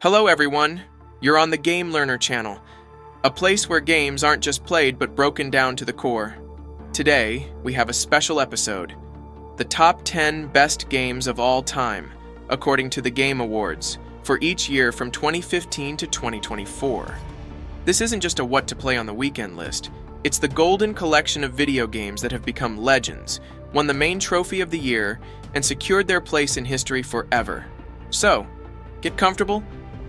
Hello everyone, you're on the GameLearner channel, a place where games aren't just played but broken down to the core. Today, we have a special episode, the top 10 best games of all time, according to the Game Awards, for each year from 2015 to 2024. This isn't just a what to play on the weekend list, it's the golden collection of video games that have become legends, won the main trophy of the year, and secured their place in history forever. So, get comfortable.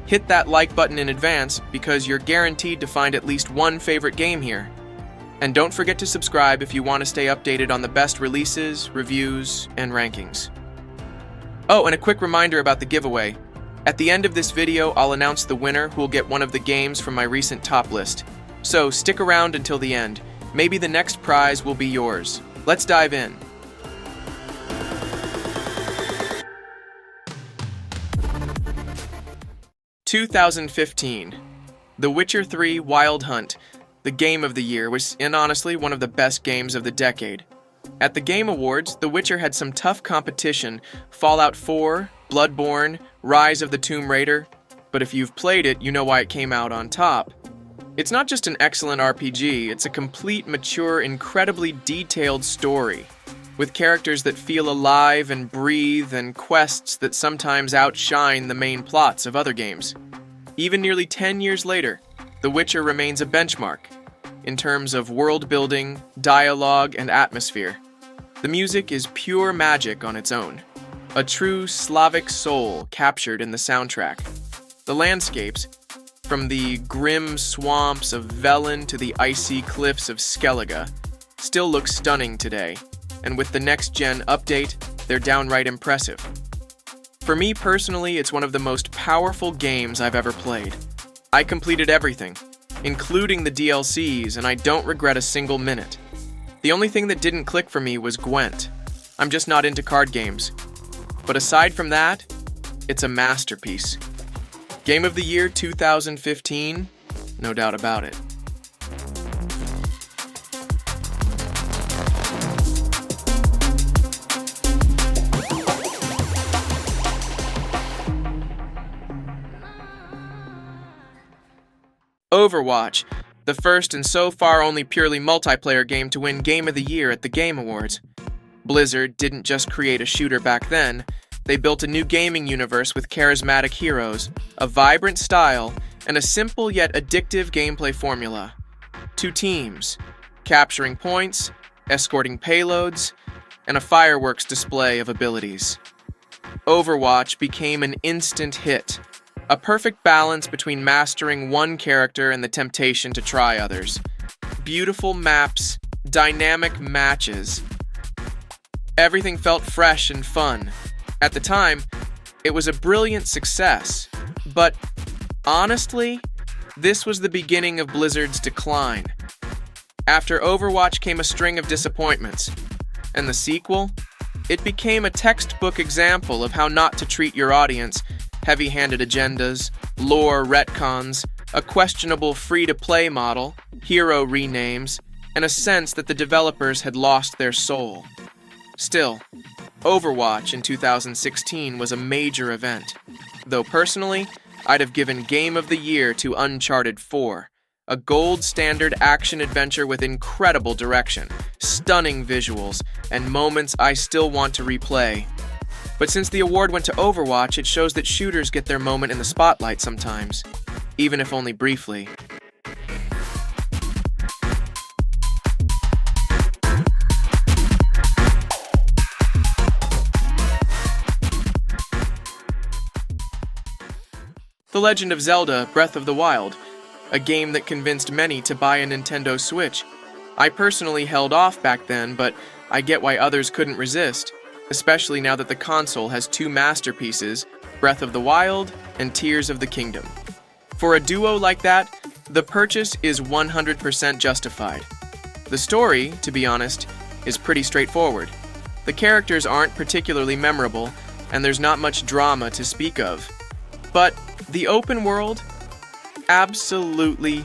Hit that like button in advance because you're guaranteed to find at least one favorite game here. And don't forget to subscribe if you want to stay updated on the best releases, reviews, and rankings. Oh, and a quick reminder about the giveaway. At the end of this video, I'll announce the winner who will get one of the games from my recent top list. So stick around until the end. Maybe the next prize will be yours. Let's dive in. (2015) The Witcher 3 Wild Hunt, the game of the year, was honestly one of the best games of the decade. At the Game Awards, The Witcher had some tough competition, Fallout 4, Bloodborne, Rise of the Tomb Raider, but if you've played it, you know why it came out on top. It's not just an excellent RPG, it's a complete, mature, incredibly detailed story, with characters that feel alive and breathe and quests that sometimes outshine the main plots of other games. Even nearly 10 years later, The Witcher remains a benchmark in terms of world building, dialogue, and atmosphere. The music is pure magic on its own, a true Slavic soul captured in the soundtrack. The landscapes, from the grim swamps of Velen to the icy cliffs of Skellige, still look stunning today, and with the next-gen update, they're downright impressive. For me personally, it's one of the most powerful games I've ever played. I completed everything, including the DLCs, and I don't regret a single minute. The only thing that didn't click for me was Gwent. I'm just not into card games. But aside from that, it's a masterpiece. Game of the Year 2015, no doubt about it. Overwatch, the first and so far only purely multiplayer game to win Game of the Year at the Game Awards. Blizzard didn't just create a shooter back then, they built a new gaming universe with charismatic heroes, a vibrant style, and a simple yet addictive gameplay formula. 2 teams, capturing points, escorting payloads, and a fireworks display of abilities. Overwatch became an instant hit, a perfect balance between mastering one character and the temptation to try others. Beautiful maps, dynamic matches. Everything felt fresh and fun. At the time, it was a brilliant success, but honestly, this was the beginning of Blizzard's decline. After Overwatch came a string of disappointments, and the sequel? It became a textbook example of how not to treat your audience, heavy-handed agendas, lore retcons, a questionable free-to-play model, hero renames, and a sense that the developers had lost their soul. Still, Overwatch in 2016 was a major event, though personally, I'd have given Game of the Year to Uncharted 4, a gold-standard action-adventure with incredible direction, stunning visuals, and moments I still want to replay. But since the award went to Overwatch, it shows that shooters get their moment in the spotlight sometimes, even if only briefly. The Legend of Zelda: Breath of the Wild, a game that convinced many to buy a Nintendo Switch. I personally held off back then, but I get why others couldn't resist, especially now that the console has 2 masterpieces, Breath of the Wild and Tears of the Kingdom. For a duo like that, the purchase is 100% justified. The story, to be honest, is pretty straightforward. The characters aren't particularly memorable, and there's not much drama to speak of. But the open world? Absolutely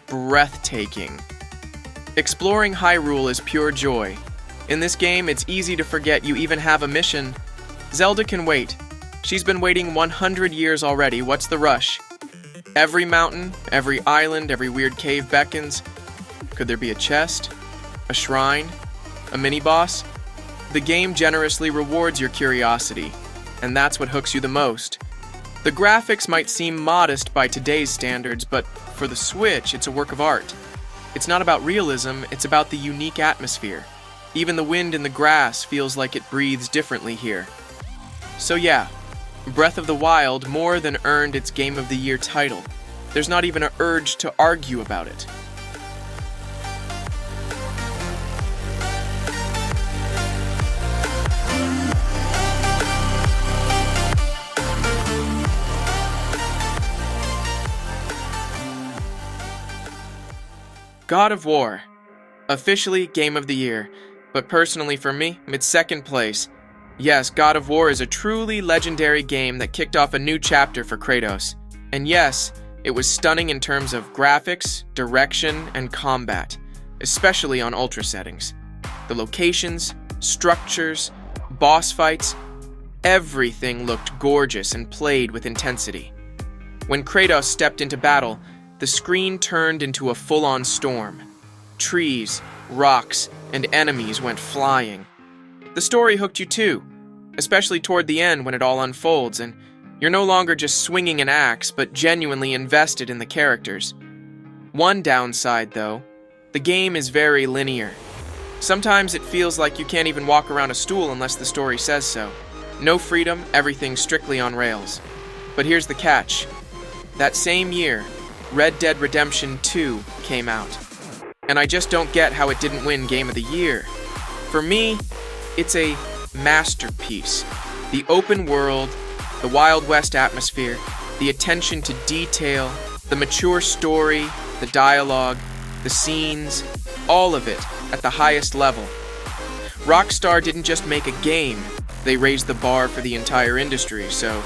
breathtaking. Exploring Hyrule is pure joy. In this game, it's easy to forget you even have a mission. Zelda can wait. She's been waiting 100 years already, what's the rush? Every mountain, every island, every weird cave beckons. Could there be a chest? A shrine? A mini-boss? The game generously rewards your curiosity, and that's what hooks you the most. The graphics might seem modest by today's standards, but for the Switch, it's a work of art. It's not about realism, it's about the unique atmosphere. Even the wind in the grass feels like it breathes differently here. So yeah, Breath of the Wild more than earned its Game of the Year title. There's not even an urge to argue about it. God of War. Officially Game of the Year, but personally for me, it's second place. Yes, God of War is a truly legendary game that kicked off a new chapter for Kratos. And yes, it was stunning in terms of graphics, direction, and combat, especially on ultra settings. The locations, structures, boss fights, everything looked gorgeous and played with intensity. When Kratos stepped into battle, the screen turned into a full-on storm. Trees, rocks, and enemies went flying. The story hooked you too, especially toward the end when it all unfolds and you're no longer just swinging an axe but genuinely invested in the characters. One downside, though, the game is very linear. Sometimes it feels like you can't even walk around a stool unless the story says so. No freedom, everything strictly on rails. But here's the catch. That same year, Red Dead Redemption 2 came out. And I just don't get how it didn't win Game of the Year. For me, it's a masterpiece. The open world, the Wild West atmosphere, the attention to detail, the mature story, the dialogue, the scenes, all of it at the highest level. Rockstar didn't just make a game, they raised the bar for the entire industry, so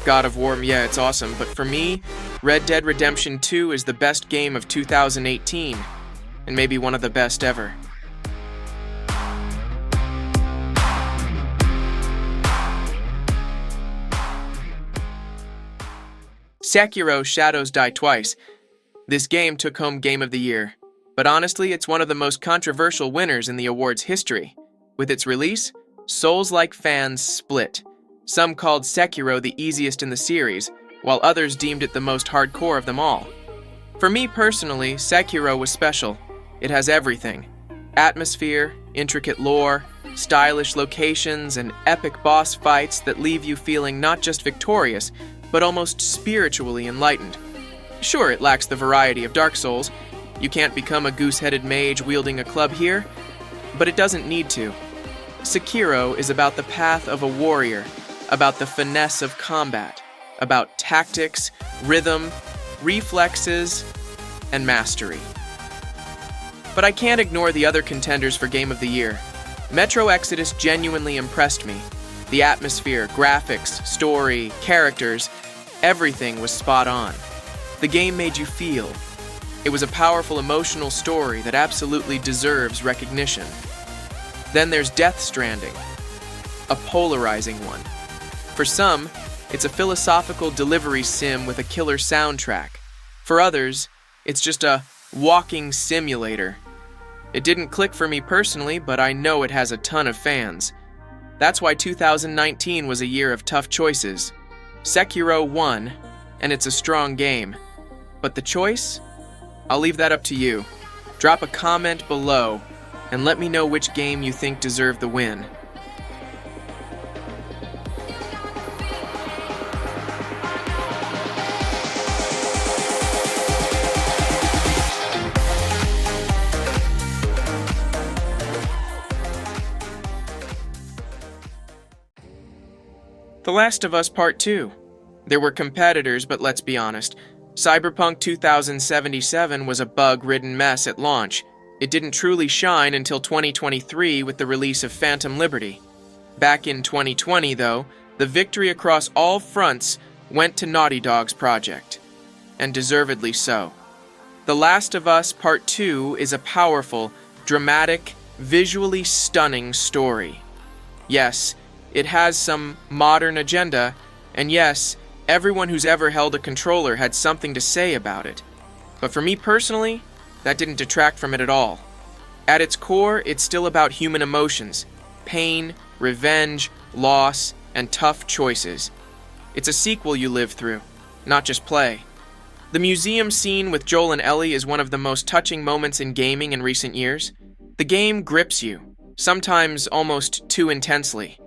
God of War, yeah, it's awesome, but for me, Red Dead Redemption 2 is the best game of 2018, and maybe one of the best ever. Sekiro: Shadows Die Twice. This game took home Game of the Year, but honestly, it's one of the most controversial winners in the award's history. With its release, Souls-like fans split. Some called Sekiro the easiest in the series, while others deemed it the most hardcore of them all. For me personally, Sekiro was special. It has everything. Atmosphere, intricate lore, stylish locations, and epic boss fights that leave you feeling not just victorious, but almost spiritually enlightened. Sure, it lacks the variety of Dark Souls. You can't become a goose-headed mage wielding a club here, but it doesn't need to. Sekiro is about the path of a warrior, about the finesse of combat, about tactics, rhythm, reflexes, and mastery. But I can't ignore the other contenders for Game of the Year. Metro Exodus genuinely impressed me. The atmosphere, graphics, story, characters, everything was spot on. The game made you feel. It was a powerful emotional story that absolutely deserves recognition. Then there's Death Stranding, a polarizing one. For some, it's a philosophical delivery sim with a killer soundtrack. For others, it's just a walking simulator. It didn't click for me personally, but I know it has a ton of fans. That's why 2019 was a year of tough choices. Sekiro won, and it's a strong game. But the choice? I'll leave that up to you. Drop a comment below, and let me know which game you think deserved the win. The Last of Us Part 2. There were competitors, but let's be honest. Cyberpunk 2077 was a bug-ridden mess at launch. It didn't truly shine until 2023 with the release of Phantom Liberty. Back in 2020, though, the victory across all fronts went to Naughty Dog's project. And deservedly so. The Last of Us Part 2 is a powerful, dramatic, visually stunning story. Yes, It has some modern agenda, and yes, everyone who's ever held a controller had something to say about it. But for me personally, that didn't detract from it at all. At its core, it's still about human emotions, pain, revenge, loss, and tough choices. It's a sequel you live through, not just play. The museum scene with Joel and Ellie is one of the most touching moments in gaming in recent years. The game grips you, sometimes almost too intensely.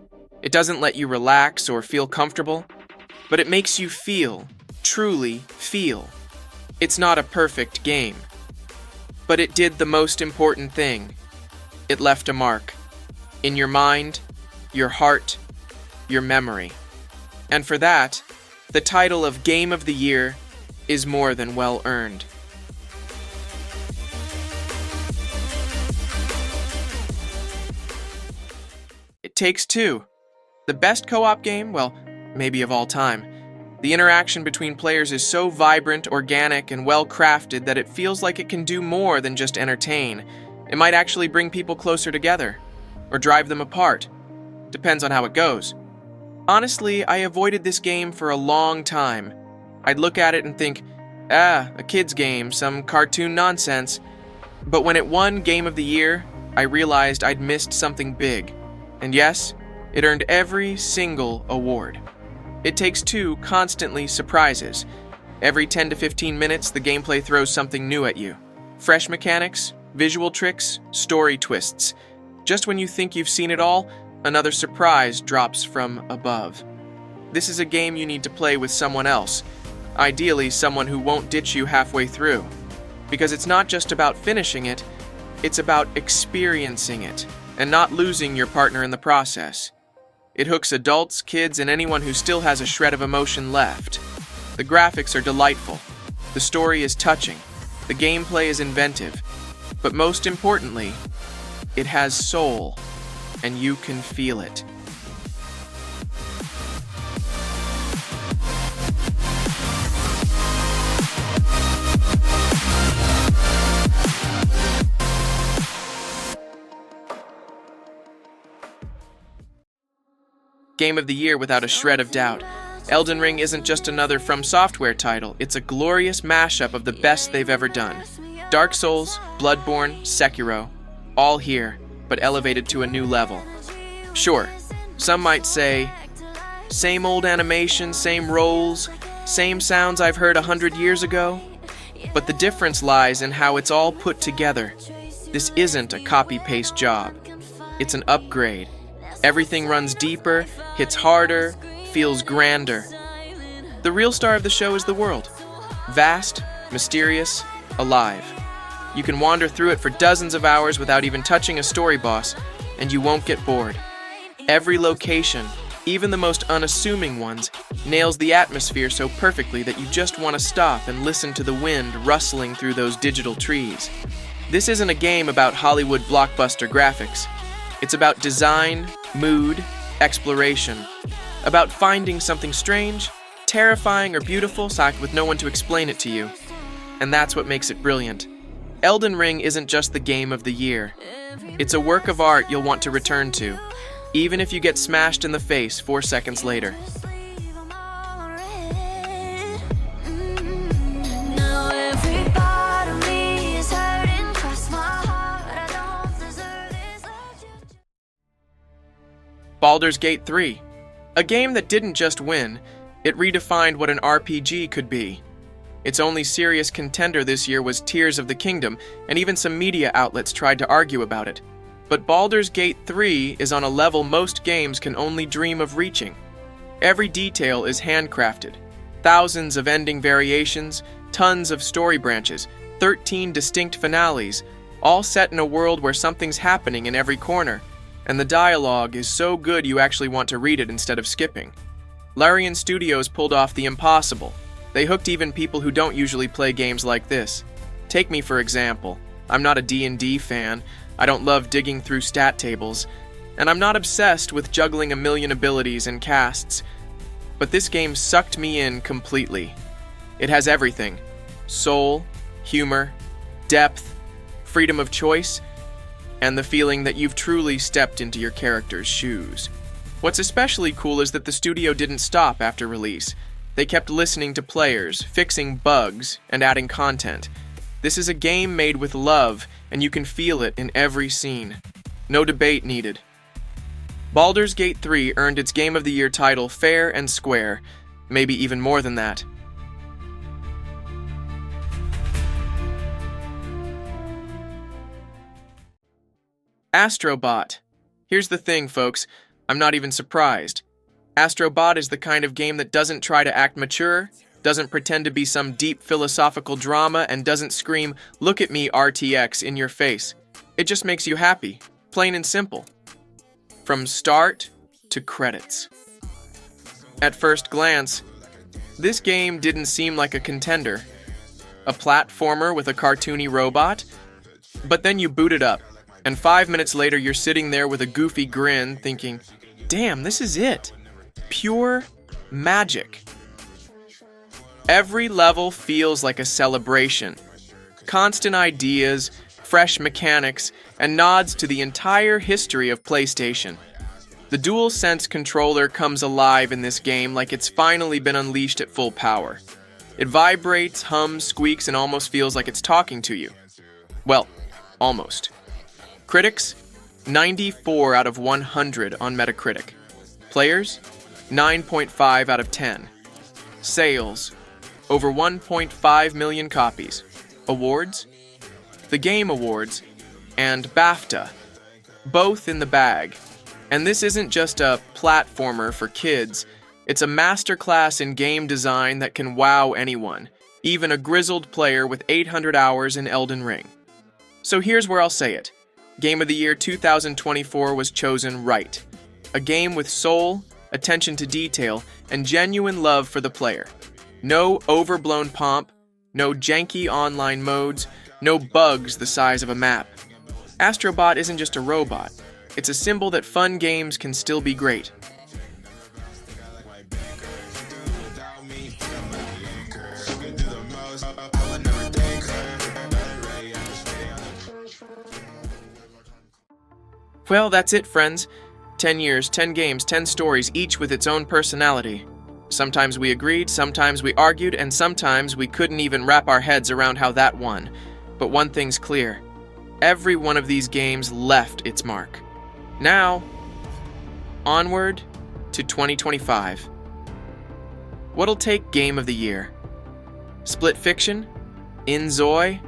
It doesn't let you relax or feel comfortable, but it makes you feel, truly feel. It's not a perfect game, but it did the most important thing. It left a mark. In your mind, your heart, your memory. And for that, the title of Game of the Year is more than well earned. It Takes Two. The best co-op game, well, maybe of all time. The interaction between players is so vibrant, organic, and well-crafted that it feels like it can do more than just entertain. It might actually bring people closer together, or drive them apart. Depends on how it goes. Honestly, I avoided this game for a long time. I'd look at it and think, a kid's game, some cartoon nonsense. But when it won Game of the Year, I realized I'd missed something big. And yes, it earned every single award. It Takes Two constantly surprises. Every 10 to 15 minutes, the gameplay throws something new at you. Fresh mechanics, visual tricks, story twists. Just when you think you've seen it all, another surprise drops from above. This is a game you need to play with someone else, ideally someone who won't ditch you halfway through. Because it's not just about finishing it, it's about experiencing it, and not losing your partner in the process. It hooks adults, kids, and anyone who still has a shred of emotion left. The graphics are delightful. The story is touching. The gameplay is inventive. But most importantly, it has soul, and you can feel it. Game of the Year without a shred of doubt. Elden Ring isn't just another From Software title, it's a glorious mashup of the best they've ever done. Dark Souls, Bloodborne, Sekiro, all here, but elevated to a new level. Sure, some might say, same old animation, same roles, same sounds I've heard 100 years ago, but the difference lies in how it's all put together. This isn't a copy-paste job. It's an upgrade. Everything runs deeper, hits harder, feels grander. The real star of the show is the world. Vast, mysterious, alive. You can wander through it for dozens of hours without even touching a story boss, and you won't get bored. Every location, even the most unassuming ones, nails the atmosphere so perfectly that you just want to stop and listen to the wind rustling through those digital trees. This isn't a game about Hollywood blockbuster graphics. It's about design, mood, exploration. About finding something strange, terrifying, or beautiful with no one to explain it to you. And that's what makes it brilliant. Elden Ring isn't just the game of the year. It's a work of art you'll want to return to, even if you get smashed in the face 4 seconds later. Baldur's Gate 3. A game that didn't just win, it redefined what an RPG could be. Its only serious contender this year was Tears of the Kingdom, and even some media outlets tried to argue about it. But Baldur's Gate 3 is on a level most games can only dream of reaching. Every detail is handcrafted. Thousands of ending variations, tons of story branches, 13 distinct finales, all set in a world where something's happening in every corner. And the dialogue is so good you actually want to read it instead of skipping. Larian Studios pulled off the impossible. They hooked even people who don't usually play games like this. Take me for example. I'm not a D&D fan, I don't love digging through stat tables, and I'm not obsessed with juggling a million abilities and casts. But this game sucked me in completely. It has everything. Soul, humor, depth, freedom of choice, and the feeling that you've truly stepped into your character's shoes. What's especially cool is that the studio didn't stop after release. They kept listening to players, fixing bugs, and adding content. This is a game made with love, and you can feel it in every scene. No debate needed. Baldur's Gate 3 earned its Game of the Year title fair and square, maybe even more than that. Astro Bot. Here's the thing, folks. I'm not even surprised. Astro Bot is the kind of game that doesn't try to act mature, doesn't pretend to be some deep philosophical drama, and doesn't scream, "Look at me, RTX," in your face. It just makes you happy, plain and simple. From start to credits. At first glance, this game didn't seem like a contender. A platformer with a cartoony robot? But then you boot it up, and 5 minutes later you're sitting there with a goofy grin thinking, damn, this is it. Pure magic. Every level feels like a celebration. Constant ideas, fresh mechanics, and nods to the entire history of PlayStation. The DualSense controller comes alive in this game like it's finally been unleashed at full power. It vibrates, hums, squeaks, and almost feels like it's talking to you. Well, almost. Critics? 94 out of 100 on Metacritic. Players? 9.5 out of 10. Sales? Over 1.5 million copies. Awards? The Game Awards and BAFTA. Both in the bag. And this isn't just a platformer for kids. It's a masterclass in game design that can wow anyone, even a grizzled player with 800 hours in Elden Ring. So here's where I'll say it. Game of the Year 2024 was chosen right. A game with soul, attention to detail, and genuine love for the player. No overblown pomp, no janky online modes, no bugs the size of a map. Astro Bot isn't just a robot. It's a symbol that fun games can still be great. Well, that's it, friends. 10 years, 10 games, 10 stories, each with its own personality. Sometimes we agreed, sometimes we argued, and sometimes we couldn't even wrap our heads around how that won. But one thing's clear. Every one of these games left its mark. Now, onward to 2025. What'll take Game of the Year? Split Fiction? Inzoi?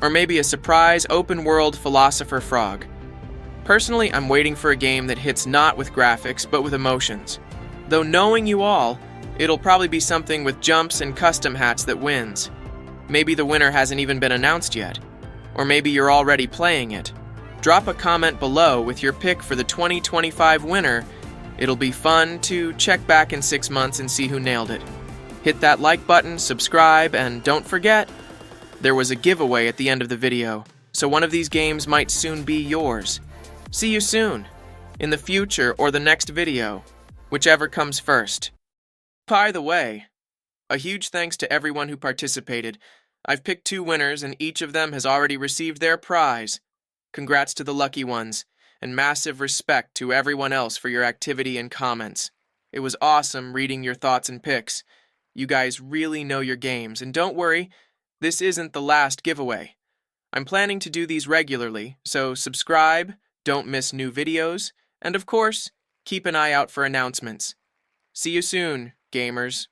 Or maybe a surprise open-world Philosopher Frog? Personally, I'm waiting for a game that hits not with graphics, but with emotions. Though knowing you all, it'll probably be something with jumps and custom hats that wins. Maybe the winner hasn't even been announced yet. Or maybe you're already playing it. Drop a comment below with your pick for the 2025 winner. It'll be fun to check back in 6 months and see who nailed it. Hit that like button, subscribe, and don't forget, there was a giveaway at the end of the video, so one of these games might soon be yours. See you soon, in the future or the next video, whichever comes first. By the way, a huge thanks to everyone who participated. I've picked 2 winners and each of them has already received their prize. Congrats to the lucky ones, and massive respect to everyone else for your activity and comments. It was awesome reading your thoughts and picks. You guys really know your games, and don't worry, this isn't the last giveaway. I'm planning to do these regularly, so subscribe, don't miss new videos, and of course, keep an eye out for announcements. See you soon, gamers.